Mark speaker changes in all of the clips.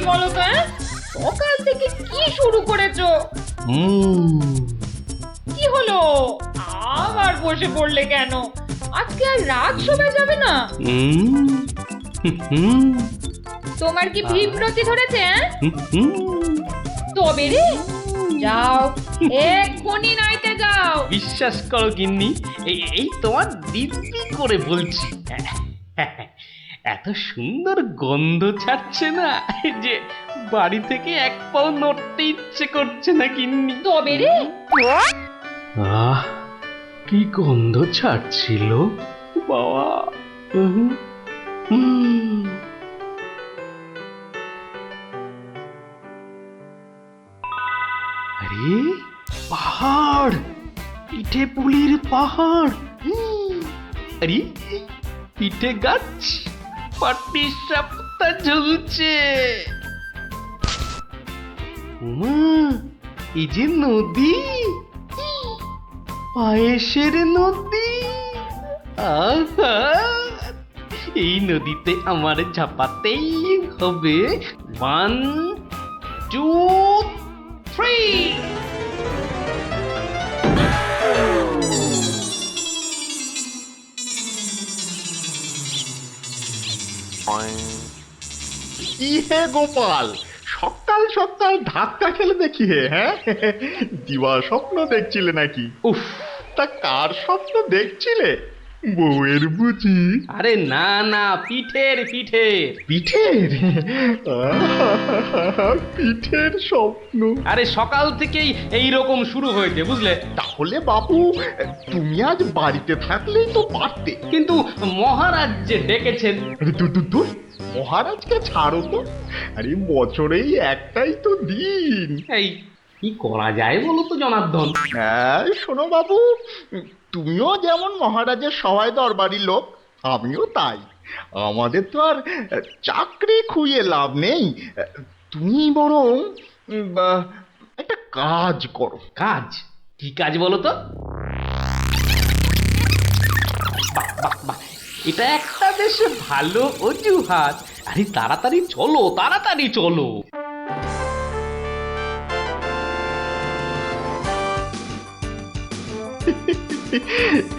Speaker 1: বলো তো? সকাল থেকে কি শুরু করেছো? কি হলো? আবার বসে পড়লে কেন? আজকে আর রাত শোনা যাবে না? তোমার কি বিব্রতি ধরেছে? তবে রে, যাও এক্ষুনি নাইতে যাও।
Speaker 2: বিশ্বাস করো গিন্নি, এই তোমার দিব্যি করে বলছি, এত সুন্দর গন্ধ ছাড়ছে না যে বাড়ি থেকে এক পাও নড়তে ইচ্ছে করছে না গিন্নি।
Speaker 1: তবে রে,
Speaker 2: আহ, কি গন্ধ ছাড়ছিল বাবা। আরে পাহাড়, পিঠে পুলির পাহাড়। আরে পিঠে গাছ, পাটি সাপটা ঝুলছে। উমা, এই যে নদী, পায়েসের নদী। আহা, এই নদীতে আমার ঝাপাতেই হবে। 1 2 3।
Speaker 3: কি হে গোপাল, সকাল সকাল ধাক্কা খেলে দেখি হে, হ্যাঁ? দিবা স্বপ্ন দেখছিলে নাকি?
Speaker 2: উফ,
Speaker 3: তা কার স্বপ্ন দেখছিলে? বউয়ের বুঝি?
Speaker 2: আরে না না, পিঠের পিঠের।
Speaker 3: পিঠের? পিঠের স্বপ্ন?
Speaker 2: আরে সকাল থেকেই এই রকম শুরু হয়েছে, বুঝলে।
Speaker 3: তাহলে বাবু, তুমি আজ বাড়িতে থাকলেই তো পারতে।
Speaker 2: কিন্তু মহারাজ যে ডেকেছেন।
Speaker 3: আরে দূর, মহারাজকে ছাড়ো তো। আরে বছরেই একটাই তো দিন।
Speaker 2: এই কি করা যায় বলো তো জনার্দন?
Speaker 3: হ্যাঁ শোনো বাবু, তুমিও যেমন মহারাজের সবাই দরবারি লোক, আমিও তাই। আমাদের তো আর চাকরি খুইয়ে লাভ নেই। তুমি বরং একটা কাজ করো।
Speaker 2: কাজ? কি কাজ বলো তো? বাহ, এটা একটা বেশ ভালো অজুহাত। আরে তাড়াতাড়ি চলো, তাড়াতাড়ি চলো।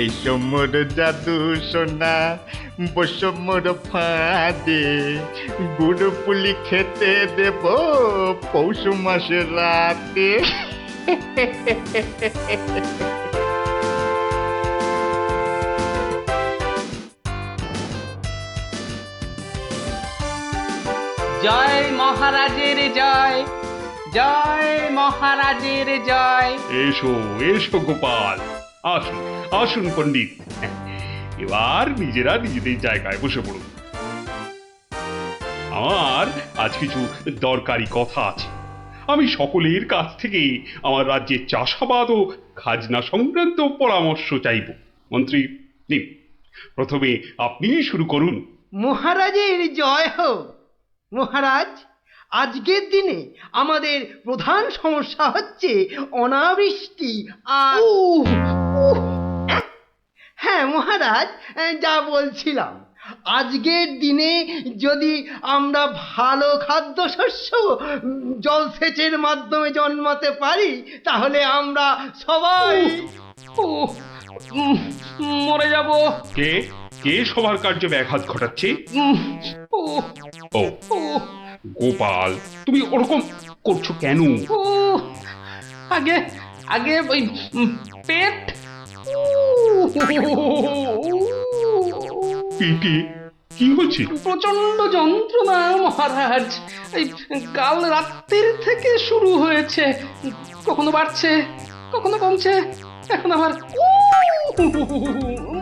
Speaker 3: এই সমর জাদু সোনা, বসমর ফাঁদে, গুড় পুলি খেতে দেব পৌষ মাসের রাতে।
Speaker 2: জয় মহারাজের জয়, জয় মহারাজের জয়।
Speaker 4: এসো এসো গোপাল, আসুন আসুন পণ্ডিত, এবার নিজেরা নিজেদের জায়গায় বসে পড়ুন। আমার আজ কিছু দরকারি কথা আছে। আমি সকলের কাছ থেকে আমার রাজ্যের চাষাবাদ ও খাজনা সংক্রান্ত পরামর্শ চাইব। মন্ত্রী নিন, প্রথমে আপনি শুরু করুন।
Speaker 5: মহারাজের জয় হোক। মহারাজ, আজকের দিনে আমাদের প্রধান সমস্যা হচ্ছে অনাবৃষ্টি আর হ্যাঁ মহারাজ, যা বলছিলাম, আজকের দিনে যদি আমরা ভালো খাদ্যশস্য জলসেচের মাধ্যমে জন্মাতে পারি, তাহলে আমরা সবাই
Speaker 2: উহ, উম, মরে যাব।
Speaker 4: কে কে সবার কার্য ব্যাঘাত ঘটাচ্ছে?
Speaker 2: উহ,
Speaker 4: ও
Speaker 2: উহ,
Speaker 4: গোপাল, তুমি ওরকম করছো কেন?
Speaker 2: উহ, আগে আগে ওই পেট।
Speaker 4: পেটে কি হচ্ছে?
Speaker 2: প্রচন্ড যন্ত্রণা মহারাজ। এই কাল রাত্রির থেকে শুরু হয়েছে, কখনো বাড়ছে কখনো কমছে, এখন আবার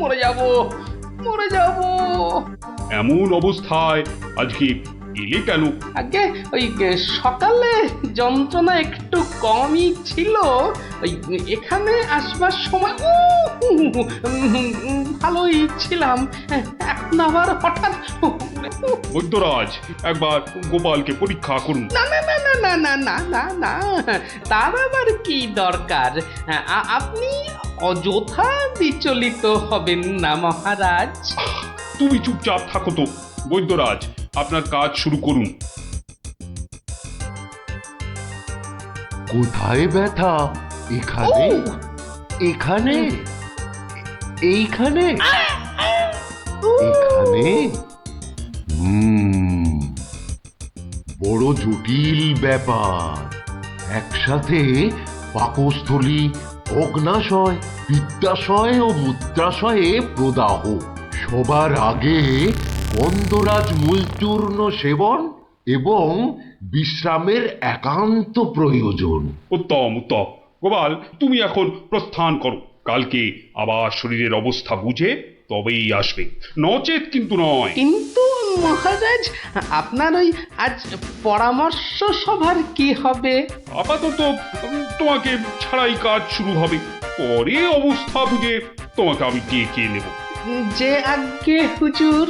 Speaker 2: মরে যাব, মরে যাব।
Speaker 4: এমন অবস্থায় আজকে এলে কেন?
Speaker 2: আগে ওই সকালে যন্ত্রণা একটু কমই ছিল, ওই এখানে আসবার সময় ভালোই ছিলাম, এখন আবার হঠাৎ
Speaker 4: বৈদ্যরাজ, একবার গোপালকে পরীক্ষা করুন।
Speaker 2: না না না না না না না না না, তার আবার কি দরকার? আপনি অযথা বিচলিত হবেন না মহারাজ।
Speaker 4: তুমি চুপচাপ থাকো তো। বৈদ্যরাজ, আপনার কাজ শুরু করুন।
Speaker 6: কোথায় ব্যথা? এখানে? এখানে? এইখানে? এখানে? বড় জটিল ব্যাপার। একসাথে পাকস্থলী, অগ্নাশয়, পিত্তাশয় ও মূত্রাশয়ে প্রদাহ। সবার আগে গন্ধরাজ মূলচূর্ণ সেবন এবং বিশ্রামের একান্ত প্রয়োজন।
Speaker 4: উত্তম উত্তম। গোপাল, তুমি এখন প্রস্থান করো। কালকে আবার শরীরের অবস্থা বুঝে তবেই আসবে, নচেত কিন্তু নয়।
Speaker 2: কিন্তু মহারাজ, আপনার ওই আজ পরামর্শ সভার কি হবে?
Speaker 4: আপাতত তোমাকে ছাড়াই কাজ শুরু হবে, পরে অবস্থা বুঝে তোমাকে আমি ডেকে নেব।
Speaker 2: যে আজ্ঞে হুজুর।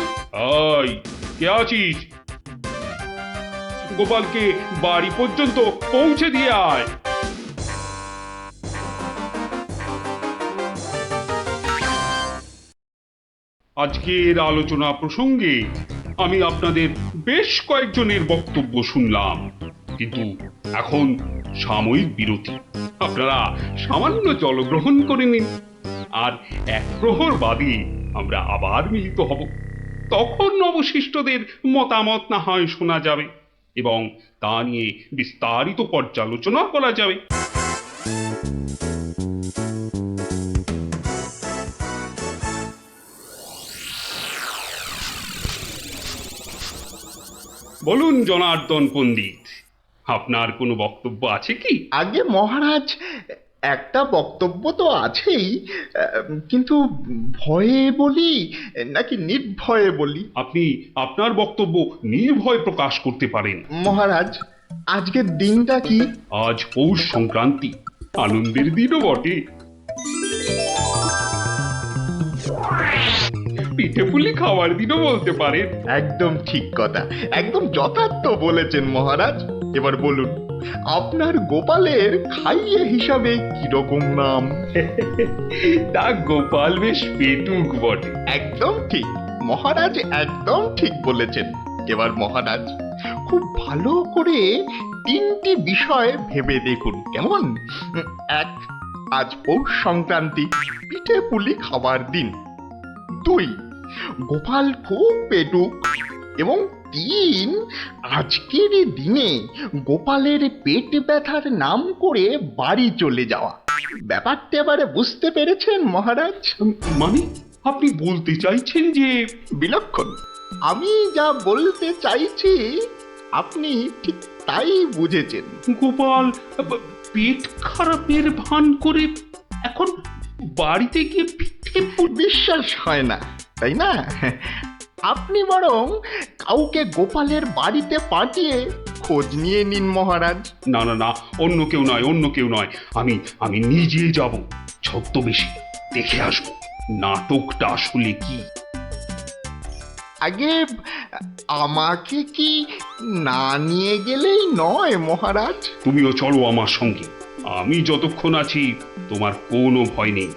Speaker 4: আই, কে আছিস? গোপালকে বাড়ি পর্যন্ত পৌঁছে দিয়ে আয়। আজকের আলোচনা প্রসঙ্গে আমি আপনাদের বেশ কয়েকজনের বক্তব্য শুনলাম, কিন্তু এখন সাময়িক বিরতি। আপনারা সামান্য জলগ্রহণ করে নিন, আর এক প্রহর বাদে আমরা আবার মিলিত হব। তখন অবশিষ্টদের মতামত না হয় শোনা যাবে এবং তা নিয়ে বিস্তারিত পর্যালোচনা করা যাবে। বলুন জনার্দন পণ্ডিত, আপনার কোনো বক্তব্য আছে কি?
Speaker 3: আগে মহারাজ, একটা বক্তব্য তো আছেই, কিন্তু ভয়ে বলি নাকি নির্ভয়ে বলি?
Speaker 4: আপনি আপনার বক্তব্য নির্ভয় প্রকাশ করতে পারেন।
Speaker 3: মহারাজ, আজকের দিনটা কি?
Speaker 4: আজ পৌষ সংক্রান্তি, আনন্দের দিনও বটে। পিঠে পুলি খাওয়ার দিনও বলতে পারেন।
Speaker 3: একদম ঠিক কথা, একদম যথার্থ বলেছেন মহারাজ। এবার বলুন, আপনার গোপালের খাইয়ে হিসাবে কিরকম নাম?
Speaker 4: তা গোপাল বেশ পেটুক বটে।
Speaker 3: একদম ঠিক মহারাজ, একদম ঠিক বলেছেন। এবার মহারাজ, খুব ভালো করে তিনটি বিষয় ভেবে দেখুন, কেমন? এক, আজ পৌষ সংক্রান্তি, পিঠে পুলি খাবার দিন। দুই, গোপাল খুব পেটুক। এবং তিন, আজকের দিনে গোপালের পেট ব্যথার নাম করে বাড়ি চলে যাওয়া। ব্যাপারটা এবারে বুঝতে পেরেছেন মহারাজ?
Speaker 4: মানে আপনি বলতে চাইছেন যে?
Speaker 3: বিলক্ষণ। আমি যা বলতে চাইছি আপনি ঠিক তাই বুঝেছেন।
Speaker 4: গোপাল পেট খারাপের ভান করে এখন বাড়িতে গিয়ে পিঠে
Speaker 3: বিশ্বাস হয় না, তাই না? আপনি বরং কাউকে গোপালের বাড়িতে পাঠিয়ে খোঁজ নিয়ে নিন মহারাজ।
Speaker 4: না না না, অন্য কেউ নয়, অন্য কেউ নয়, আমি নিজে যাব, ছদ্মবেশে দেখে আসবো নাটকটা আসলে কি।
Speaker 3: আগে আমাকে কি না নিয়ে গেলেই নয় মহারাজ?
Speaker 4: তুমিও চলো আমার সঙ্গে। আমি যতক্ষণ আছি তোমার কোনো ভয় নেই।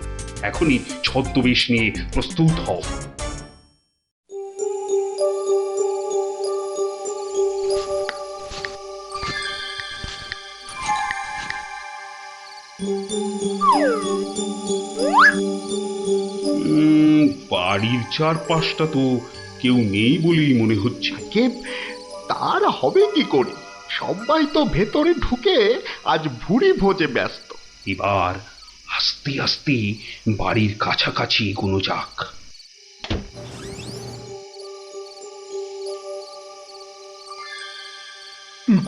Speaker 4: এখনই ছদ্মবেশ নিয়ে প্রস্তুত হও। বাড়ির চারপাশটা তো কেউ নেই বলেই মনে হচ্ছে।
Speaker 3: কে তার হবে কি করে? সবাই তো ভেতরে ঢুকে আজ ভুরি ভোজে ব্যস্ত।
Speaker 4: এবার আস্তে আস্তে বাড়ির কাছাকাছি এগোনো যাক।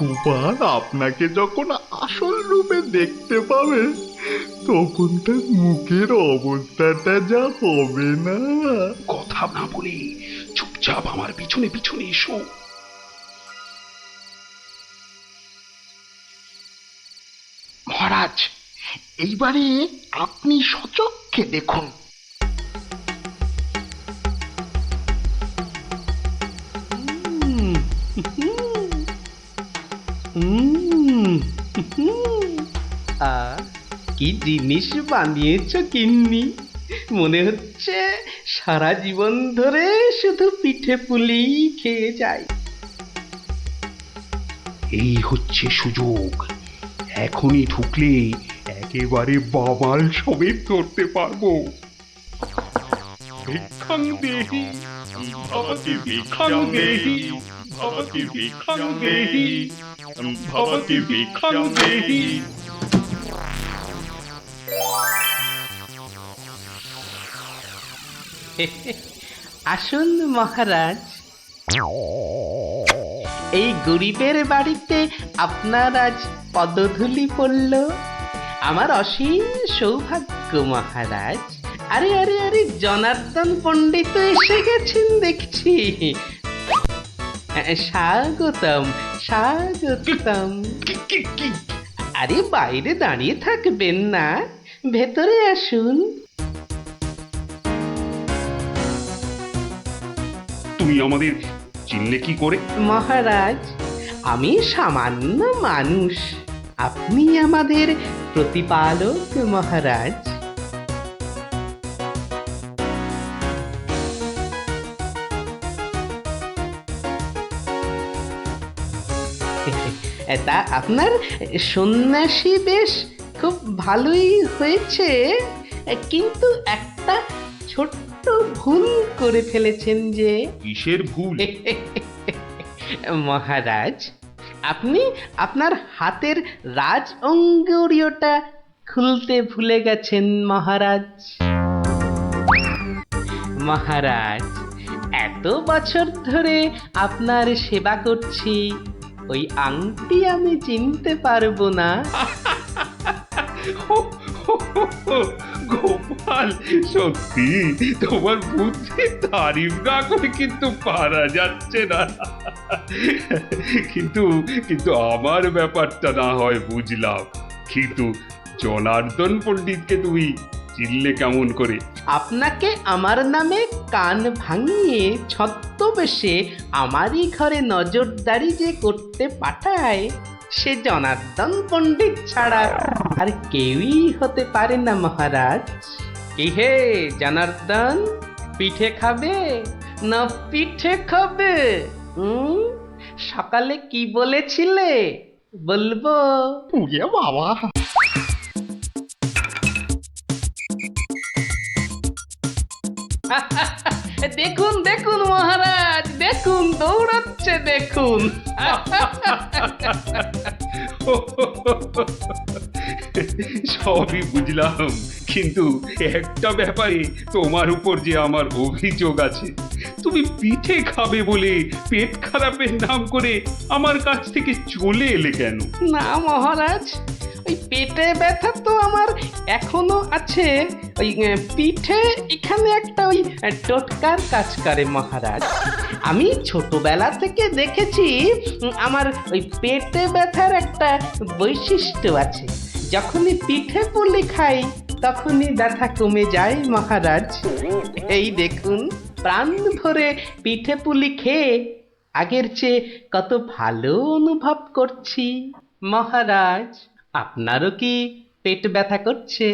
Speaker 3: গোপাল আপনাকে যখন আসল রূপে দেখতে পাবে, তখন তার মুখের অবস্থাটা যা হবে না।
Speaker 4: কথা না বলে চুপচাপ আমার পিছনে পিছনে এসো।
Speaker 3: মহারাজ, এইবারে আপনি সচক্ষে দেখুন।
Speaker 2: কি জিনিস বানিয়েছ গিন্নি! মনে হচ্ছে সারা জীবন ধরে শুধু পিঠে পুলি খেয়ে যাই।
Speaker 4: এই হচ্ছে সুযোগ, এখনই ঢুকলে একেবারে বামাল সমেত ধরতে পারবো। ভিক্ষাং দেহি ভবতি ভিক্ষাং দেহি ভবতি ভিক্ষাং দেহি ভবতি ভিক্ষাং দেহি।
Speaker 2: আসুন মহারাজ, এই গরিবের বাড়িতে আপনার আজ পদধূলি পড়ল, আমার অসীম সৌভাগ্য মহারাজ। আরে আরে আরে, জনার্দন পণ্ডিত এসে গেছেন দেখছি। স্বাগতম স্বাগতম। আরে বাইরে দাঁড়িয়ে থাকবেন না, ভেতরে আসুন।
Speaker 4: তুমি আমাদের চিনলে কি করে?
Speaker 2: মহারাজ, আমি সামান্য মানুষ, আপনি আমাদের প্রতিপালক মহারাজ। তা আপনার সন্ন্যাসী বেশ খুব ভালোই হয়েছে, কিন্তু একটা ছোট্ট ভুল করে ফেলেছেন যে।
Speaker 4: কিসের ভুল?
Speaker 2: মহারাজ, আপনি আপনার হাতের রাজ অঙ্গুরীয়টা খুলতে ভুলে গেছেন মহারাজ। মহারাজ, এত বছর ধরে আপনার সেবা করছি, ওই আংটি আমি চিনতে পারবো না?
Speaker 4: গোপাল, সত্যি তোমার বুদ্ধি তারিফ না করে কিন্তু পারা যাচ্ছে না। কিন্তু কিন্তু আমার ব্যাপারটা না হয় বুঝলাম, কিন্তু জনার্দন পণ্ডিতকে তুমি চিনলে কেমন করে?
Speaker 2: আপনাকে আমার নামে কান ভাঙিয়ে ছদ্মবেশে আমারই ঘরে নজরদারি যে করতে পাঠায়, সে জনার্দন পণ্ডিত ছাড়া আর কেউই হতে পারে না মহারাজ। কি হে জনার্দন, পিঠে খাবে না পিঠে খাবে? সকালে কি বলেছিলে বলবো?
Speaker 3: পুড়িয়ে বাবা!
Speaker 2: দেখুন দেখুন মহারাজ, দেখুন দৌড়াচ্ছে দেখুন।
Speaker 4: সবই বুঝলাম, কিন্তু একটা ব্যাপারে তোমার উপর যে আমার অভিযোগ আছে। তুমি পিঠে খাবে বলে পেট খারাপের নাম করে আমার কাছ থেকে চলে এলে কেন?
Speaker 2: না মহারাজ, ওই পেটে ব্যথা তো আমার এখনো আছে। ওই পিঠে এখানে একটা ওই টোটকার কাজ করে মহারাজ। আমি ছোটবেলা থেকে দেখেছি আমার ওই পেটে ব্যথার একটা বৈশিষ্ট্য আছে, যখনই পিঠে পুলি খাই তখনই ব্যথা কমে যায় মহারাজ। এই দেখুন, প্রাণ ভরে পিঠে পুলি খেয়ে আগের চেয়ে কত ভালো অনুভব করছি মহারাজ। আপনারও কি পেট ব্যথা করছে?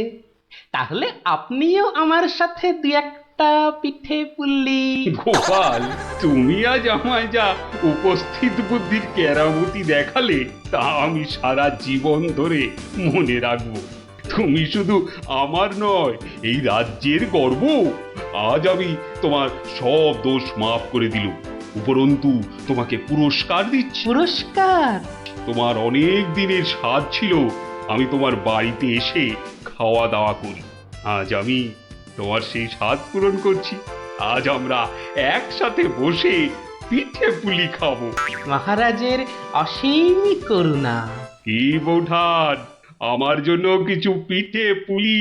Speaker 2: তাহলে আপনিও আমার সাথে দু একটা পিঠে পুলি।
Speaker 4: গোপাল, তুমি আজ আমায় যা উপস্থিত বুদ্ধির কেরামতি দেখালে, তা আমি সারা জীবন ধরে মনে রাখবো। তুমি শুধু আমার নয়, এই রাজ্যের গর্ব। আজ আমি তোমার সব দোষ মাফ করে দিলুম, উপরন্তু তোমাকে পুরস্কার দিচ্ছি।
Speaker 2: পুরস্কার?
Speaker 4: তোমার অনেক দিনের স্বাদ ছিল আমি তোমার বাড়িতে এসে খাওয়া দাওয়া করি। আজ আমি তোমার সেই স্বাদ পূরণ করছি। আজ আমরা একসাথে বসে পিঠে পুলি খাবো।
Speaker 2: মহারাজের অসীম করুণা।
Speaker 4: কি বৌঠান, আমার জন্য কিছু পিঠে পুলি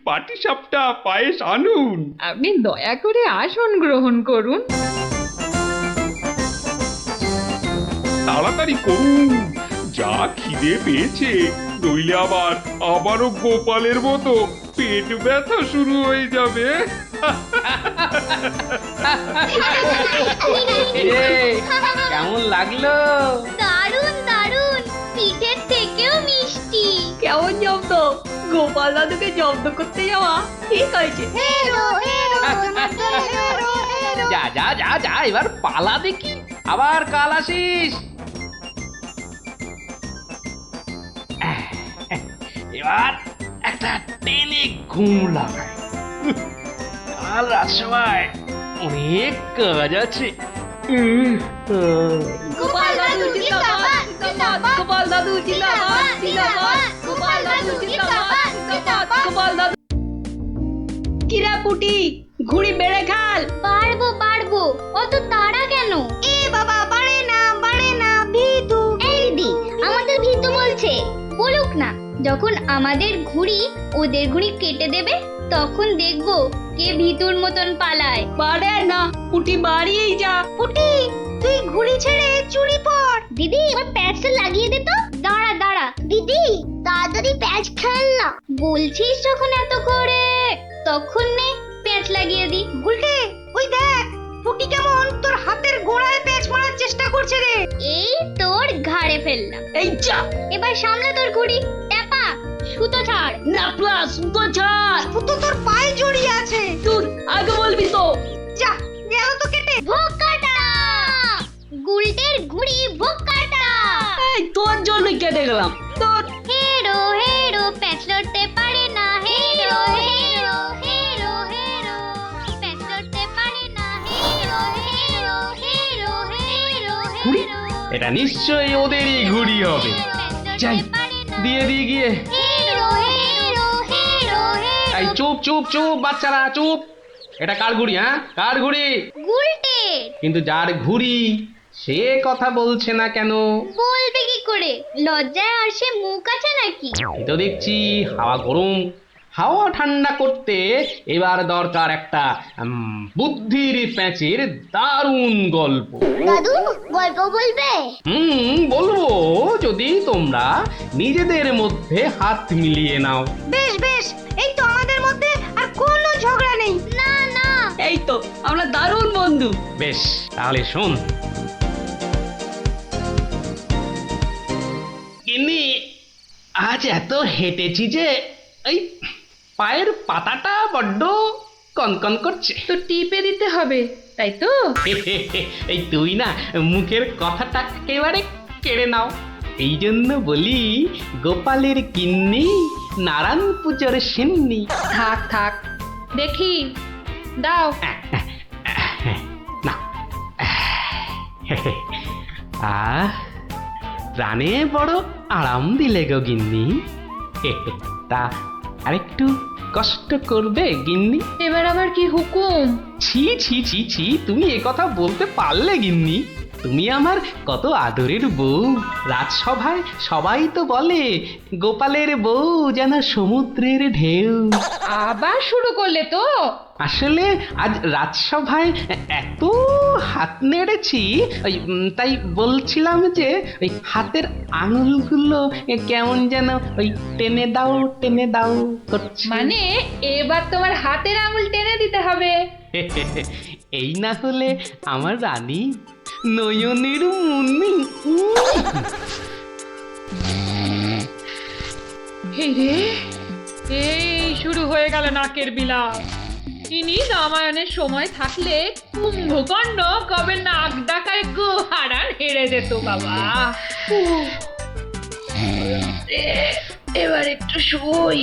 Speaker 4: পাটিসাপটা পায়েস আনুন।
Speaker 1: আপনি দয়া করে আসন গ্রহণ করুন।
Speaker 4: তাড়াতাড়ি করুন, যা খিদে পেয়েছে, নইলে আবারও গোপালের মতো পেট ব্যথা শুরু হয়ে যাবে।
Speaker 2: কেমন লাগলো?
Speaker 7: দারুণ দারুণ, পিঠের থেকেও মিষ্টি।
Speaker 8: কেমন জব্দ? গোপাল দাদুকে জব্দ করতে যাওয়া ঠিক হয়েছে।
Speaker 2: যা যা যা যা, এবার পালা দেখি, আবার কাল আসিস। এবার একটা টেনে ঘুম লাগায়। কাল রাজসভায় অনেক কাজ আছে।
Speaker 8: গোপাল দাদু জিন্দাবাদ জিন্দাবাদ গোপাল দাদু জিন্দাবাদ জিন্দাবাদ গোপাল দাদু জিন্দাবাদ জিন্দাবাদ গোপাল দাদু। কিরা পুটি ঘুড়ি বেড়ে খাল।
Speaker 7: পারবো পারবো, অত তাড়া কেন? এ বাবা বাড়ে না ভিতু। এই দিদি, আমাদের ভিতু বলছে, বলুক না। যখন আমাদের ঘুড়ি ওদের ঘুড়ি কেটে দেবে তখন দেখবো কে ভিতুর মতন পালায়।
Speaker 8: পারে না পুটি বাড়িয়েই যা।
Speaker 7: পুটি, তুই ঘুড়ি ছেড়ে চুরি পর। দিদি, এবার প্যাচটা লাগিয়ে দে তো। দাঁড়া দাঁড়া দিদি, তাড়াতাড়ি প্যাচ খেল না। বলছিস যখন এত করে, তখন নে প্যাচ লাগিয়ে দি। উল্টে ওই দেখ, পুটি কেমন তোর হাতের গোড়ায় প্যাচ মারার চেষ্টা করছে রে। এই তোর ঘাড়ে ফেললাম।
Speaker 8: এই যা,
Speaker 7: এবার সামলা তোর ঘুড়ি। ট্যাপা, সুতো ছাড়।
Speaker 8: না প্লাস তো ছাড়।
Speaker 7: সুতো তোর পায়ে জড়িয়ে আছে।
Speaker 8: তুই আগে বলবি তো।
Speaker 7: যা, গেল তো কেটে। ভোগ কাটা, গুলটের ঘুড়ি ভোগ কাটা।
Speaker 8: এই তোর জন্যই কেটে গেলাম। তোর
Speaker 7: হেরো হেরো প্যাচ লড়তে পারে না। হেরো হেরো হেরো হেরো প্যাচ লড়তে পারে না। হেরো হেরো হেরো হেরো
Speaker 2: ঘুড়ি?
Speaker 7: হেরো
Speaker 2: এটা নিশ্চয়ই ওদেরই ঘুড়ি হবে। যাই, দিয়ে দিয়ে গিয়ে।
Speaker 7: হেরো হেরো হেরো
Speaker 2: এই
Speaker 7: হেরো
Speaker 2: চুপ চুপ চুপ বাচ্চারা চুপ। এটা কার ঘুড়ি? হ্যাঁ, কার ঘুড়ি?
Speaker 7: গুলটে।
Speaker 2: কিন্তু যার ঘুড়ি সে কথা বলছে না কেন?
Speaker 7: বলবে কি করে? লজ্জায় আর সে মুখ আছে নাকি?
Speaker 2: এই তো দেখছি হাওয়া গরম, হাওয়া ঠান্ডা করতে এবার দরকার একটা বুদ্ধির প্যাঁচের দারুণ গল্প।
Speaker 7: দাদু, গল্প বলবে?
Speaker 2: বলবো, যদি তোমরা নিজেদের মধ্যে হাত মিলিয়ে নাও।
Speaker 7: বেশ বেশ, এই তো আমাদের মধ্যে আর কোনো ঝগড়া নেই। না না,
Speaker 8: এই তো আমরা দারুণ বন্ধু।
Speaker 2: বেশ, তাহলে শোন। গিন্নি, আজ এত হেঁটেছি যে এই পায়ের পাতাটা বড্ড কনকন করছে।
Speaker 1: তো টিপে দিতে হবে, তাই তো?
Speaker 2: এই তুই না মুখের কথাটা একেবারে কেড়ে নাও। এই জন্য বলি, গোপালের গিন্নি নারায়ণ পুজোর সিন্নি।
Speaker 1: থাক থাক, দেখি দাও।
Speaker 2: না, প্রাণে বড় আরাম দিলে গো গিন্নি। তা আরেকটু কষ্ট করবে গিন্নি?
Speaker 1: এবার আবার কি হুকুম?
Speaker 2: ছি ছি ছি ছি, তুমি এ কথা বলতে পারলে গিন্নি? তুমি আমার কত আদরের বউ। রাজসভায় সবাই তো বলে গোপালের বউ যেন সমুদ্রের ঢেউ।
Speaker 1: আবার শুরু করলে তো?
Speaker 2: আসলে আজ রাজসভায় এত হাত নেড়েছি, তাই বলছিলাম যে ওই হাতের আঙুলগুলো কেমন যেন ওই টেনে দাও করছে।
Speaker 1: মানে এবার তোমার হাতের আঙুল টেনে দিতে হবে।
Speaker 2: এই না হলে আমার রানী নয়নের মুন্নি।
Speaker 1: এই রে, এই শুরু হয়ে গেল নাকের বিলাপ। ইনি রামায়ণের সময় থাকলে কুম্ভকর্ণ কবে নাক ডাকায় গোহারান হেরে যেত বাবা। এবার একটু শুই।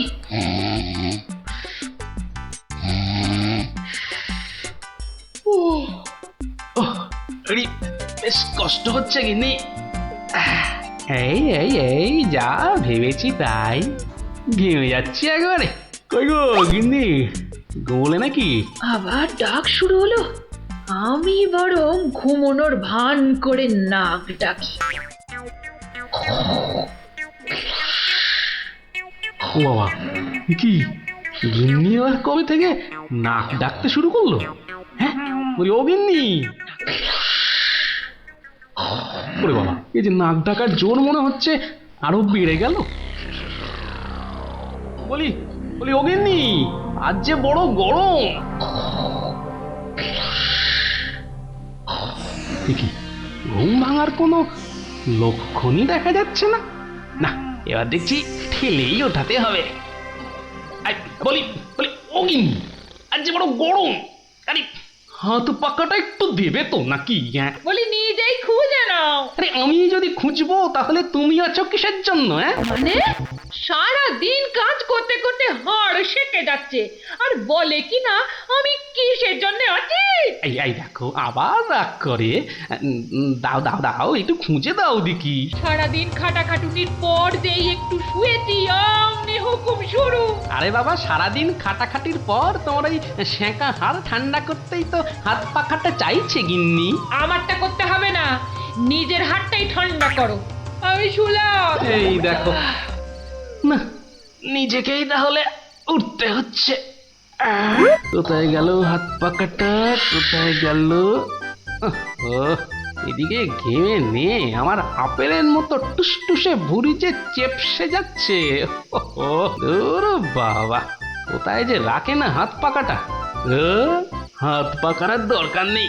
Speaker 2: বেশ কষ্ট হচ্ছে গিন্নি। এই এই এই যা ভেবেছি তাই, ঘেমে যাচ্ছি একবারে। কই গো গিন্নি, ঘুমোলে নাকি?
Speaker 1: আবার ডাক শুরু হলো। আমি বরং ঘুমোনোর ভান করে নাক ডাকি।
Speaker 2: ও বাবা, কি গিন্নি আবার কবে থেকে নাক ডাকতে শুরু করলো? হ্যাঁ, বলি ও গিন্নি। ওরে বাবা, এই যে নাক ডাকার জোর মনে হচ্ছে আরো বেড়ে গেল। বলি বলি ও গিন্নি, আজ যে বড় গরম। কি ঘুম ভাঙার কোনো লক্ষণই দেখা যাচ্ছে না। না, এবার দেখছি ঠেলেই ওঠাতে হবে। বলি বলি ও গিন্নি, আজ যে বড় গরম। আরে হাত পাকাটা একটু দেবে তো নাকি? হ্যাঁ,
Speaker 1: বলি নিজেই খুঁজে নাও।
Speaker 2: আরে আমি যদি খুঁজবো তাহলে তুমি আছো কিসের জন্য? হ্যাঁ,
Speaker 1: মানে সারা দিন কাজ করতে করতে হাড় সেকে যাচ্ছে আর বলে কি না আমি কিসের জন্য আছি।
Speaker 2: এই এই দেখো আবার রাগ করে। দাও দাও দাও, একটু খুঁজে দাও দেখি।
Speaker 1: সারাদিন খাটাখাটুনির পর যেই একটু শুয়েছি অমনি হুকুম শুরু।
Speaker 2: আরে বাবা, সারাদিন খাটাখাটির পর তোমার ওই সেঁকা হাড় ঠান্ডা করতেই তো হাত পাখাটা চাইছে গিন্নি।
Speaker 1: আমারটা করতে হবে না, নিজের হাতটাই ঠান্ডা করো। আমি শুলাম।
Speaker 2: এই দেখো না, নিজেকেই তাহলে উঠতে হচ্ছে। কোথায় গেল হাত পাকাটা, কোথায় গেল? এদিকে ঘেমে নিয়ে আমার আপেলের মতো টুসটুসে ভুঁড়ি যে চেপসে যাচ্ছে। দূর বাবা, কোথায় যে রাখে না হাত পাকাটা। হাত পাকার আর দরকার নেই,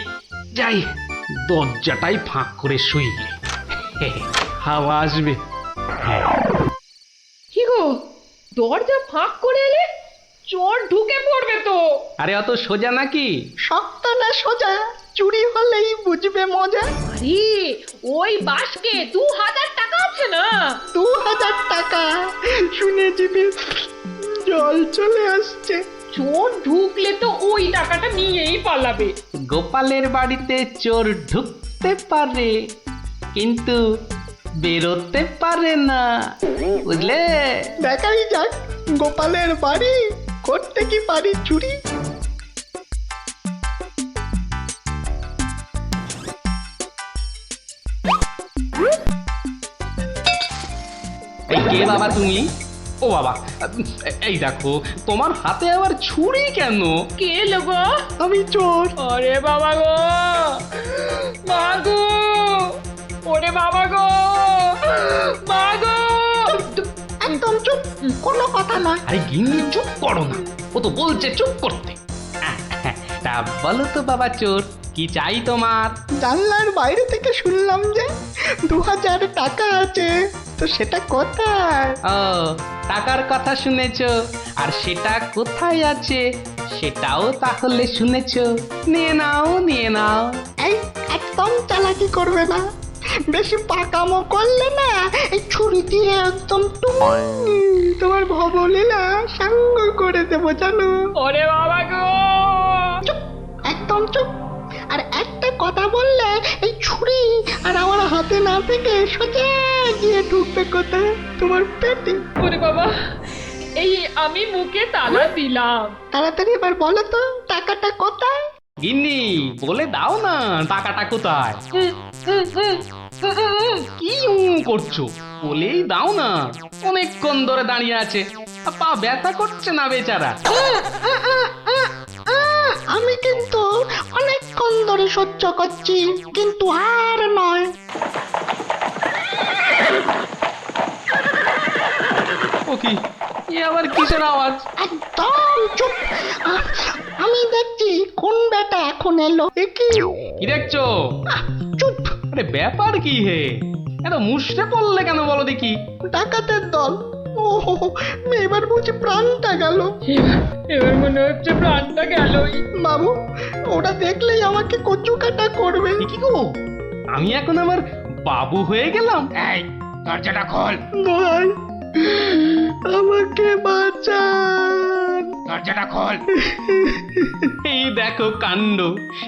Speaker 2: যাই দরজাটাই ফাঁক করে শুই, হাওয়া আসবে। হ্যাঁ,
Speaker 1: কি গো, দরজা ফাঁক করে এলে চোর ঢুকে পড়বে তো।
Speaker 2: আরে অত সোজা নাকি?
Speaker 5: শক্ত না সোজা, চুরি হলেই বুঝবে মজা।
Speaker 1: আরে ওই বাসকে 2000 টাকা আছে না।
Speaker 5: 2000 টাকা শুনে জিভে জল চলে আসছে।
Speaker 1: চোর ঢুকলে তো ওই টাকাটা নিয়েই পালাবে।
Speaker 2: গোপালের বাড়িতে চোর ঢুকতে পারে কিন্তু বেরোতে পারে না, বুঝলে?
Speaker 5: দেখাই যাক গোপালের বাড়ি করতে কি পারি চুরি।
Speaker 2: এই কে বাবা তুমি? ও বাবা, এই দেখো তোমার হাতে আবার ছুরি কেন?
Speaker 1: কে লোগো?
Speaker 5: আমি চোর।
Speaker 1: আরে বাবা গো, মা গো, ওরে বাবা গো, মা গো।
Speaker 5: একদম চুপ, কোনো কথা নয়।
Speaker 2: আরে গিন্নি চুপ করো না, ও তো বলছে চুপ করতে। তা বলো তো বাবা চোর, কি চাই তোমার?
Speaker 5: জানলার বাইরে থেকে শুনলাম যে 2000 টাকা আছে, তো সেটা কোথায়?
Speaker 2: ও, টাকার কথা শুনেছো, আর সেটা কোথায় আছে সেটাও তাহলে শুনেছো। নিয়ে নাও, নিয়ে নাও।
Speaker 5: এই একদম চালাকি করবে না, বেশি পাকামো করলে না এই ছুরি দিয়ে একদম তোমার ভবলীলা সাঙ্গ করে দেবো জানো।
Speaker 1: ওরে বাবা গো।
Speaker 5: চুপ, একদম চুপ। আর একটা কথা বললে এই ছুরি আর আমার হাতে না থেকে সোজা গিয়ে ঢুকবে কোথায়? তোমার পেটে।
Speaker 1: ওরে বাবা, এই আমি মুখে তালা দিলাম।
Speaker 5: তাড়াতাড়ি এবার বলো তো টাকাটা কোথায়?
Speaker 2: গিন্নি বলে দাও না টাকাটা কোথায়। কি করছো, বলেই দাও না। অনেকক্ষণ ধরে দাঁড়িয়ে আছে, পা ব্যথা করছে না বেচারা।
Speaker 5: আমি কিন্তু অনেকক্ষণ ধরে সহ্য করছি, কিন্তু আর নয়।
Speaker 2: ও কি, এ আবার কিসের আওয়াজ?
Speaker 5: একদম চুপ। আমি দেখছি কোন বেটা এখন এলো। এ কি?
Speaker 2: কি দেখছো?
Speaker 5: চুপ।
Speaker 2: আরে ব্যাপার কি হে, এত মুষড়ে পড়লে কেন বলো দেখি?
Speaker 5: ডাকাতের দল। ও এবার বুঝি প্রাণটা গেল।
Speaker 1: এবার মনে হচ্ছে প্রাণটা গেলই।
Speaker 5: বাবু, ওরা দেখলেই আমাকে কচু কাটা করবে।
Speaker 2: এ কি গো, আমি এখন আমার বাবু হয়ে গেলাম?
Speaker 4: এই দরজাটা খোল,
Speaker 5: ভাই, আমাকে বাঁচান।
Speaker 4: দরজাটা খোল।
Speaker 2: এই দেখো কাণ্ড,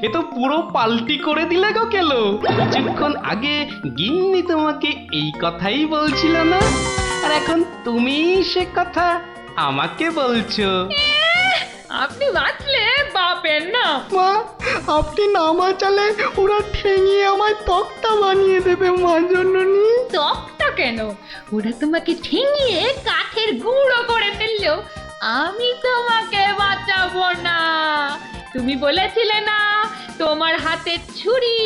Speaker 2: এ তো পুরো পাল্টি করে দিলে গো কেলো। কিছুক্ষণ আগে গিন্নি তোমাকে এই কথাই বলছিল না, আর এখন তুমি সে কথা আমাকে বলছো।
Speaker 1: আপনি বাঁচলে বাপের না।
Speaker 5: মা, আপনি না বাঁচালে ওরা ঠেঙিয়ে আমায় তক্তা বানিয়ে দেবে মা জননী।
Speaker 1: তকটা কেন, ওরা তোমাকে ঠেঙিয়ে কাঠের গুঁড়ো করে ফেললো, আমি তোমাকে বাঁচাবো না। তুমি বলেছিলে না তোমার হাতে ছুরি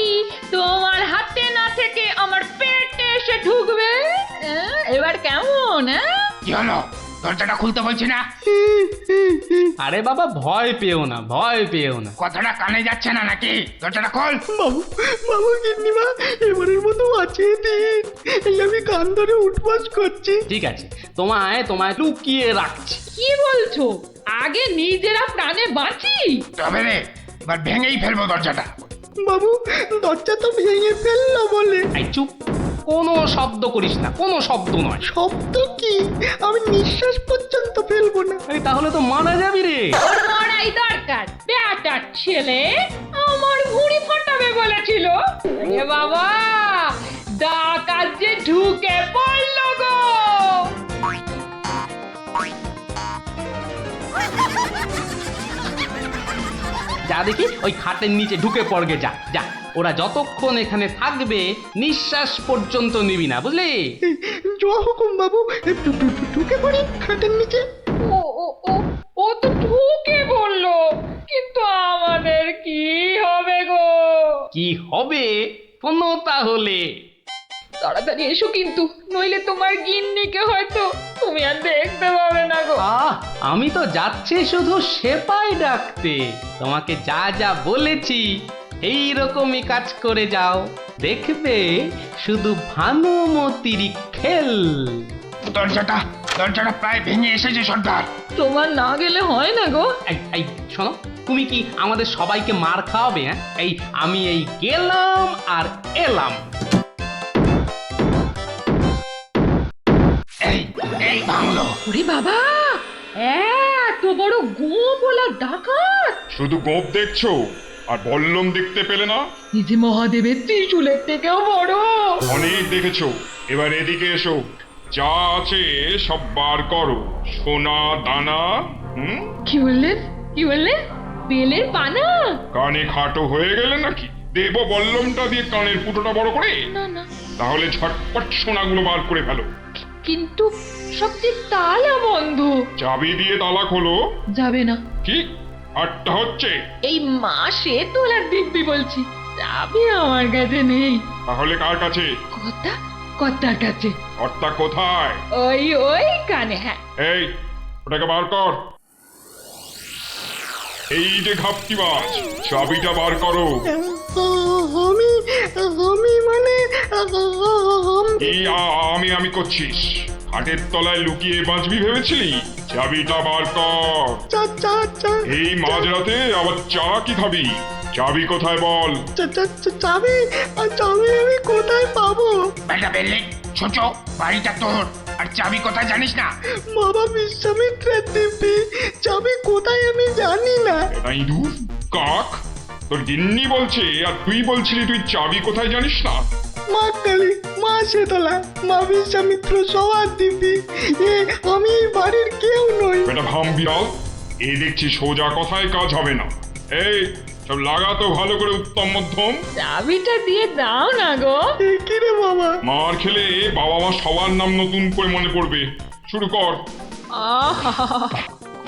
Speaker 1: তোমার হাতে না থেকে আমার পেটে এসে ঢুকবে। এবার কেমন?
Speaker 4: কি হলো, দরজাটা খুলতে বলছি না?
Speaker 2: আরে বাবা ভয় পেও না, ভয় পেও না।
Speaker 4: কথাটা কানে যাচ্ছে না নাকি? দরজাটা খোল।
Speaker 5: বাবু, বাবু গিন্নিমা, এবারের মতো বাঁচিয়ে দিন। এই আমি কান ধরে উঠবাস করছি।
Speaker 2: ঠিক আছে, তোমায় তোমায় লুকিয়ে রাখছি।
Speaker 1: কি বলছো? আগে নিজেরা প্রাণে বাঁচি।
Speaker 4: তবে রে,
Speaker 3: এবার ভেঙেই ফেলবো দরজাটা।
Speaker 5: বাবু দরজা তো ভেঙে ফেললো বলে।
Speaker 2: এই চুপ, কোনো শব্দ করিস না, কোনো শব্দ নয়।
Speaker 5: শব্দ কি? আমি নিঃশ্বাস পর্যন্ত ফেলবো না।
Speaker 2: এই তাহলে তো মারা যাবি রে।
Speaker 1: ওর মরাই দরকার, বেটার ছেলে আমার ঘুড়ি ফাটাবে বলেছিল। এ বাবা, ডাকাত যে ঢুকে পড়লো গো।
Speaker 2: যা দেখি ওই খাটের নিচে ঢুকে পড়গে, যা যা। ওরা যতক্ষণ এখানে থাকবে নিঃশ্বাস পর্যন্ত নিবি না, বুঝলি?
Speaker 5: জয় হুকুম বাবু, ঢুকে পড়ি খাটের নিচে।
Speaker 1: ও ও ও ও তো ঢুকে বললো, কিন্তু আমাদের কি হবে গো?
Speaker 2: কি হবে কোনো তাহলে?
Speaker 1: তাড়াতাড়ি এসো কিন্তু, নইলে তোমার গিন্নিকে হয়তো তুমি আর দেখতে পাবে না গো।
Speaker 2: আমি তো যাচ্ছি শুধু সেপাই ডাকতে। তোমাকে যা যা বলেছি এই রকমই কাজ করে যাও, দেখবে শুধু ভানুমতির খেল।
Speaker 3: দরজাটা প্রায় ভেঙে এসেছে সর্দার।
Speaker 1: তোমার না গেলে হয় না গো।
Speaker 2: এই শোনো, তুমি কি আমাদের সবাইকে মার খাওয়াবে? হ্যাঁ, আমি গেলাম আর এলাম।
Speaker 3: এই ভাঙলো।
Speaker 1: ওরে বাবা, এত বড় গোপলা ডাকাত!
Speaker 9: শুধু গোপ দেখছো আর বল্লম দেখতে পেলে না?
Speaker 1: এই যে মহাদেবের ত্রিশূলের থেকেও বড়।
Speaker 9: অনেক দেখেছো, এবার এদিকে এসো। যা আছে সব বার করো, সোনা দানা।
Speaker 1: কি বললেন? কি বললেন? বেলের পানা?
Speaker 9: কানে খাটো হয়ে গেলে নাকি? দেব বল্লমটা দিয়ে কানের ফুটোটা বড় করে?
Speaker 1: না না,
Speaker 9: তাহলে ঝটপট সোনাগুলো বার করে ফেলো।
Speaker 1: কিন্তু সব যে তালা বন্ধ।
Speaker 9: চাবি দিয়ে তালা খোলো।
Speaker 1: যাবে না।
Speaker 9: কি আটটা হচ্ছে?
Speaker 1: এই মাসে তোলার দিব্যি বলছি, যাবে আমার কাছে নেই।
Speaker 9: তাহলে কার কাছে?
Speaker 1: কর্তার কাছে।
Speaker 9: কর্তা কোথায়?
Speaker 1: ওই কানে। হ্যাঁ,
Speaker 9: এই ওটাকে বার কর। এই যে ঘাপটিবাজ, চাবিটা বার করো।
Speaker 5: আমি মানে
Speaker 9: এই আমি করছিস? হাটের তলায় লুকিয়ে বাঁচবি ভেবেছিলি? চাবিটা বার কর। এই মাঝরাতে আবার চা কি খাবি? চাবি কোথায় বল?
Speaker 5: চাবি আমি কোথায় পাবো?
Speaker 3: বেটা বেলে ছোট, বাড়িটা তোর, আর চাবি কোথায় জানিস না?
Speaker 5: বাবা বিশ্বামিত্রের দিব্যি, চাবি কোথায় আমি জানি না।
Speaker 9: তাই দূর কাক, তোর গিন্নি বলছে আর তুই বলছিলি তুই চাবি কোথায় জানিস না?
Speaker 5: মা কালী, মা শীতলা, মা বিশ্বামিত্র সবার দিব্যি, আমি এই বাড়ির কেউ নই।
Speaker 9: বেটা ভাম বিড়াল, এ দেখছি সোজা কথায় কাজ হবে না। এই সব লাগাতো ভালো করে উত্তম মধ্যম।
Speaker 1: চাবিটা দিয়ে দাও না গো।
Speaker 5: কি রে বাবা?
Speaker 9: মার খেলে বাবা মা সবার নাম নতুন করে মনে পড়বে। শুরু কর।
Speaker 1: আহা,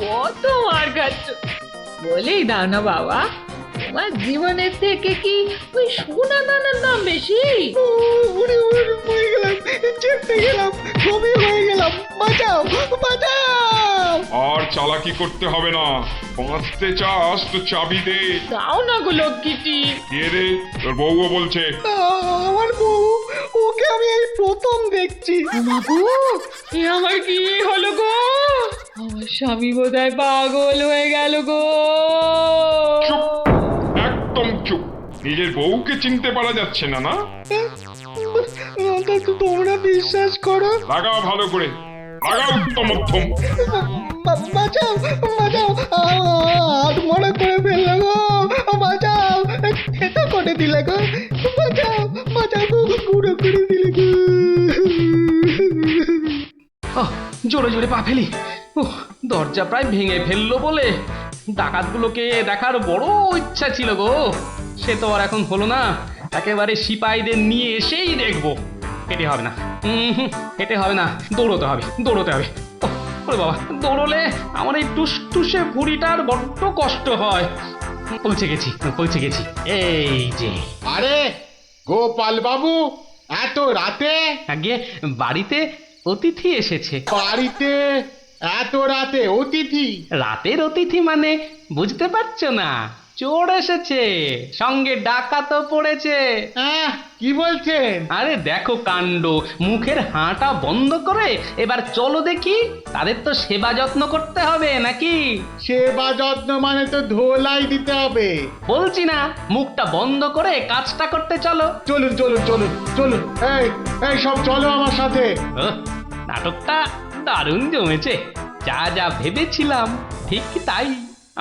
Speaker 1: কত মার খাচ্ছ, বলেই দাও না বাবা। তোমার জীবনের থেকে কি ওই সোনা দানার দাম বেশি?
Speaker 5: উড়ে পড়ে গেলাম, চেপে গেলাম, কবি হয়ে গেলাম, বাঁচাও বাঁচাও।
Speaker 9: আর চালাকি করতে হবে না, বাঁচতে চাস তো চাবি দে।
Speaker 1: দাও না গো লক্ষ্মীটি।
Speaker 9: কে রে? তোর বউও বলছে।
Speaker 5: আমার বউ, ওকে আমি এই প্রথম দেখছি।
Speaker 1: বাবু, এ আমার কি হলো গো? আমার স্বামী বোধহয় পাগল হয়ে গেল গো।
Speaker 9: চুপ, একদম চুপ। নিজের বউকে চিনতে পারা যাচ্ছে না? না
Speaker 5: তোমরা বিশ্বাস করো?
Speaker 9: লাগাও ভালো করে, লাগাও উত্তম মধ্যম।
Speaker 5: বাঁচাও বাঁচাও, হাত মনে করে ফেললো গো, বাঁচাও, খেতে করে দিলে গো, বাঁচাও বাঁচাও গো, গুঁড়ো করে দিলে গো।
Speaker 2: জোরে জোরে পা ফেলি। দরজা প্রায় ভেঙে ফেললো বলে ডাকাতগুলোকে দেখার বড় ইচ্ছা ছিল গো। সে তো আর এখন হলো না। একেবারে সিপাহীদের নিয়ে এসেই দেখবো। হেঁটে হবে না, হেঁটে হবে না, দৌড়তে হবে। ওরে বাবা, দৌড়লে আমার এই টুসটুসে ভুঁড়িটার বড্ড কষ্ট হয়। পৌঁছে গেছি। এই যে।
Speaker 10: আরে গোপাল বাবু, এত রাতে?
Speaker 2: আগে বাড়িতে অতিথি এসেছে।
Speaker 10: বাড়িতে এত রাতে অতিথি?
Speaker 2: রাতের অতিথি মানে বুঝতে পারছো না? চোর এসেছে, সঙ্গে ডাকাতও পড়েছে।
Speaker 10: কি বলছেন?
Speaker 2: আরে দেখো কাণ্ড, মুখের হাঁটা বন্ধ করে এবার চলো দেখি, তাদের তো সেবা যত্ন করতে হবে নাকি?
Speaker 10: সেবা যত্ন মানে তো ধোলাই দিতে হবে।
Speaker 2: বলছি না, মুখটা বন্ধ করে কাজটা করতে চলো।
Speaker 10: চলুন চলুন চলুন চলুন, এই এই সব চলো আমার সাথে।
Speaker 2: ওহ, নাটকটা দারুণ জমেছে। যা যা ভেবেছিলাম ঠিক তাই,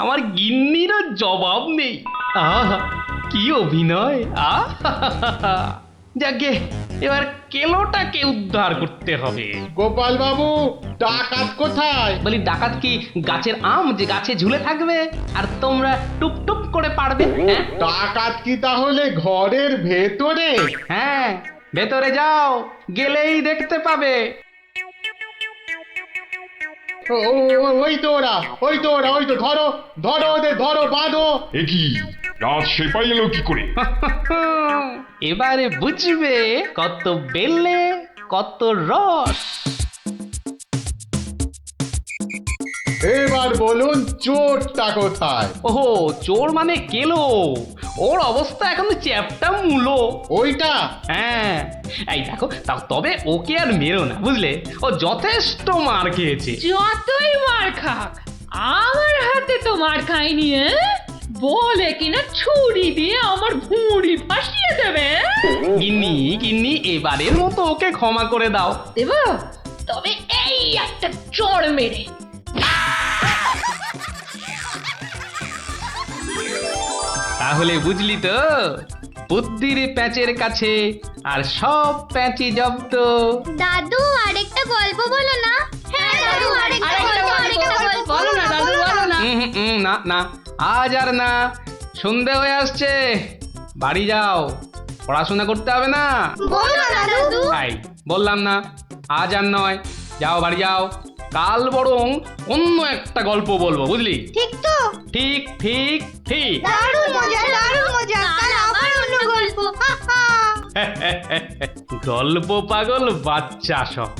Speaker 2: আমার গিন্নিরও জবাব নেই। আহা কি অভিনয়! আহা যাকে এবার কেলোটাকে উদ্ধার করতে হবে।
Speaker 10: গোপাল বাবু, ডাকাত কোথায়?
Speaker 2: বলি ডাকাত কি গাছের আম যে গাছে ঝুলে থাকবে আর তোমরা টুপ টুপ করে পারবে? হ্যাঁ
Speaker 10: ডাকাত কি তাহলে ঘরের ভেতরে?
Speaker 2: হ্যাঁ, ভেতরে যাও, গেলেই দেখতে পাবে।
Speaker 10: ওই তো ওরা, ওই তো ওরা, ওই তো ধরো ধরো ওদের, ধরো বাঁধো।
Speaker 9: এ কি রাত সেপাই এলো কি করে?
Speaker 2: এবারে বুঝবে কত বেলে কত রস।
Speaker 10: এবার বলুন চোরটা কোথায়?
Speaker 2: ওহো, চোর মানে কেলো, ওর অবস্থা এখন চ্যাপটা মূলো।
Speaker 10: ওইটা?
Speaker 2: হ্যাঁ, এই দেখো তবে ওকে আর মেরো না, বুঝলে? ও যথেষ্ট মার খেয়েছে।
Speaker 1: যতই মার খাক, আমার হাতে তো মার খায়নি। বলে কিনা ছুরি দিয়ে আমার ভুঁড়ি ফাঁসিয়ে দেবে।
Speaker 2: গিন্নি গিন্নি, এবারের মতো ওকে ক্ষমা করে দাও।
Speaker 1: দেব, তবে এই একটা চড় মেরে।
Speaker 2: তাহলে বুঝলি তো, বুদ্ধির প্যাঁচের কাছে আর সব প্যাঁচি জব্দ।
Speaker 7: দাদু আরেকটা গল্প বলো না। হ্যাঁ দাদু আরেকটা গল্প
Speaker 8: বলো না দাদু, বলো না।
Speaker 2: না না, আজ আর না, সন্ধে হয়ে আসছে, বাড়ি যাও, পড়াশোনা করতে হবে না।
Speaker 7: বলো না দাদু।
Speaker 2: তাই বললাম না, আজ আর নয়, যাও বাড়ি যাও, কাল বরং অন্য একটা গল্প বলবো, বুঝলি?
Speaker 7: ঠিক তো?
Speaker 2: ঠিক ঠিক ঠিক।
Speaker 7: দারুণ মজা, দারুণ মজা। কাল আবার অন্য গল্প। হা হা।
Speaker 2: গল্প পাগল বাচ্চা সব।